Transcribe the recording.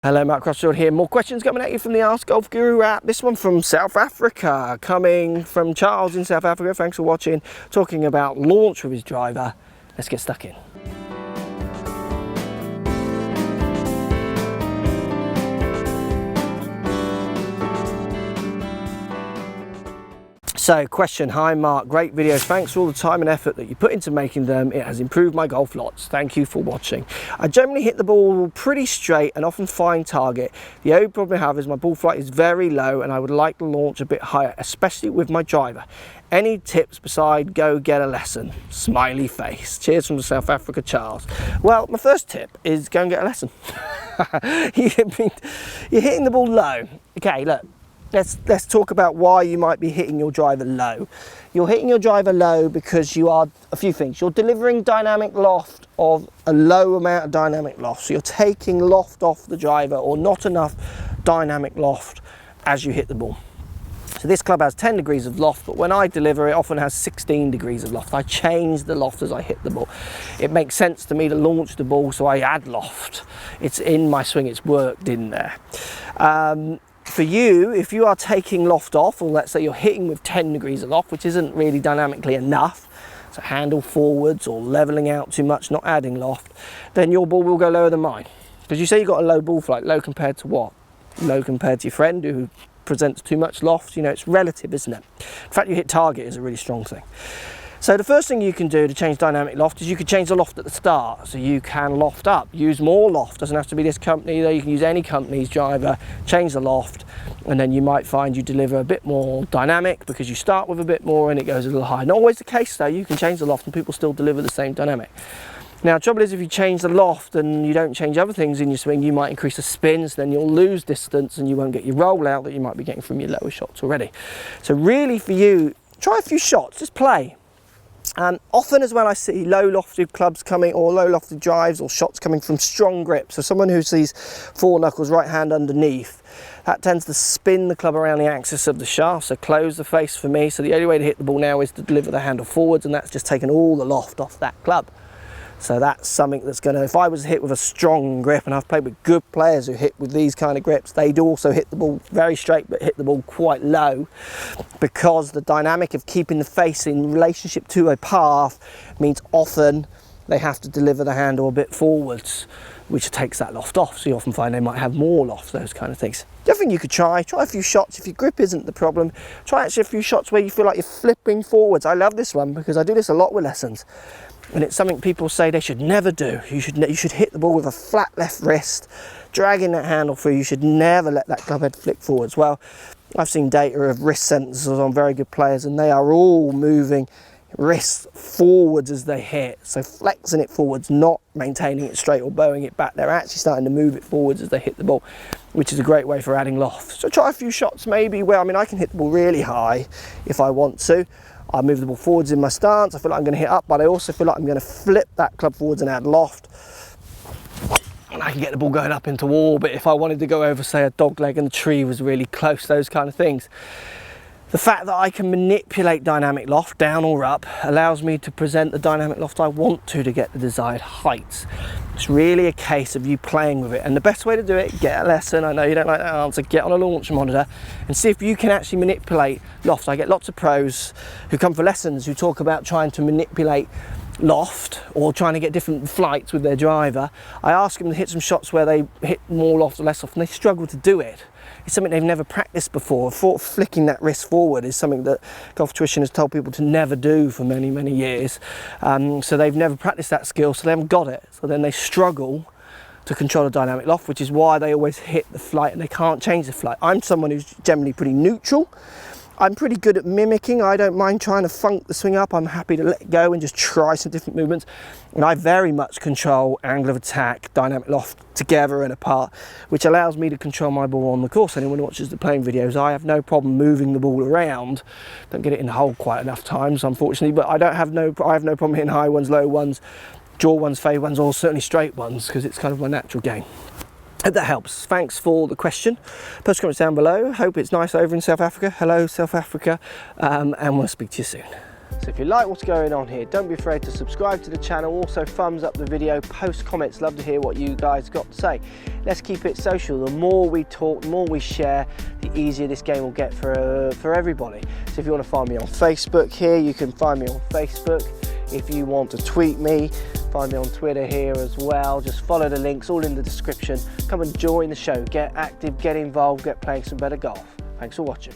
Hello, Mark Crossfield here. More questions coming at you from the Ask Golf Guru app. This one from South Africa, coming from Charles in South Africa. Thanks for watching. Talking about launch with his driver. Let's get stuck in. So, question. Hi Mark, great videos. Thanks for all the time and effort that you put into making them. It has improved my golf lots. Thank you for watching. I generally hit the ball pretty straight and often find target. The only problem I have is my ball flight is very low and I would like to launch a bit higher, especially with my driver. Any tips beside go get a lesson? Smiley face. Cheers from South Africa, Charles. Well, my first tip is go and get a lesson. You're hitting the ball low. Okay, look. Let's talk about why you might be hitting your driver low. You're hitting your driver low because you are a few things. You're delivering dynamic loft of a low amount of dynamic loft. So you're taking loft off the driver or not enough dynamic loft as you hit the ball. So this club has 10 degrees of loft, but when I deliver it often has 16 degrees of loft. I change the loft as I hit the ball. It makes sense to me to launch the ball, so I add loft. It's in my swing, it's worked in there. For you, if you are taking loft off, or let's say you're hitting with 10 degrees of loft, which isn't really dynamically enough, so handle forwards or leveling out too much, not adding loft, then your ball will go lower than mine. Because you say you've got a low ball flight, low compared to what? Low compared to your friend who presents too much loft. You know, it's relative, isn't it? The fact you hit target is a really strong thing. So the first thing you can do to change dynamic loft is you could change the loft at the start. So you can loft up, use more loft. Doesn't have to be this company though, you can use any company's driver, change the loft, and then you might find you deliver a bit more dynamic because you start with a bit more and it goes a little higher. Not always the case though, you can change the loft and people still deliver the same dynamic. Now the trouble is if you change the loft and you don't change other things in your swing, you might increase the spins, then you'll lose distance and you won't get your roll out that you might be getting from your lower shots already. So really for you, try a few shots, just play. Often as well I see low lofted clubs coming or low lofted drives or shots coming from strong grips. So someone who sees four knuckles, right hand underneath, that tends to spin the club around the axis of the shaft, so close the face for me. So the only way to hit the ball now is to deliver the handle forwards, and that's just taking all the loft off that club. So that's something that's going to, if I was hit with a strong grip, and I've played with good players who hit with these kind of grips, they do also hit the ball very straight but hit the ball quite low, because the dynamic of keeping the face in relationship to a path means often they have to deliver the handle a bit forwards, which takes that loft off. So you often find they might have more loft, those kind of things. The other thing you could try a few shots. If your grip isn't the problem, try actually a few shots where you feel like you're flipping forwards. I love this one because I do this a lot with lessons. And it's something people say they should never do. You should hit the ball with a flat left wrist, dragging that handle through. You should never let that club head flick forwards. Well, I've seen data of wrist sensors on very good players and they are all moving wrists forwards as they hit. So flexing it forwards, not maintaining it straight or bowing it back. They're actually starting to move it forwards as they hit the ball, which is a great way for adding loft. So try a few shots maybe where, I can hit the ball really high if I want to. I move the ball forwards in my stance. I feel like I'm going to hit up, but I also feel like I'm going to flip that club forwards and add loft. And I can get the ball going up into orbit if I wanted to go over, say, a dog leg and the tree was really close, those kind of things. The fact that I can manipulate dynamic loft down or up allows me to present the dynamic loft I want to get the desired heights. It's really a case of you playing with it, and the best way to do it, get a lesson. I know you don't like that answer, get on a launch monitor and see if you can actually manipulate loft. I get lots of pros who come for lessons who talk about trying to manipulate loft or trying to get different flights with their driver. I ask them to hit some shots where they hit more loft or less loft and they struggle to do it. It's something they've never practiced before. Flicking that wrist forward is something that golf tuition has told people to never do for many, many years. So they've never practiced that skill, so they haven't got it. So then they struggle to control the dynamic loft, which is why they always hit the flight and they can't change the flight. I'm someone who's generally pretty neutral. I'm pretty good at mimicking. I don't mind trying to funk the swing up. I'm happy to let go and just try some different movements. And I very much control angle of attack, dynamic loft together and apart, which allows me to control my ball on the course. Anyone who watches the playing videos, I have no problem moving the ball around. Don't get it in the hole quite enough times, unfortunately, but I have no problem hitting high ones, low ones, draw ones, fade ones, or certainly straight ones, because it's kind of my natural game. Hope that helps. Thanks for the question. Post comments down below. Hope it's nice over in South Africa. Hello, South Africa. And we'll speak to you soon. So if you like what's going on here, don't be afraid to subscribe to the channel. Also thumbs up the video, post comments, love to hear what you guys got to say. Let's keep it social. The more we talk, the more we share, the easier this game will get for everybody. So if you want to find me on Facebook here, you can find me on Facebook. If you want to tweet me, find me on Twitter here as well. Just follow the links, all in the description. Come and join the show, get active, get involved, get playing some better golf. Thanks for watching.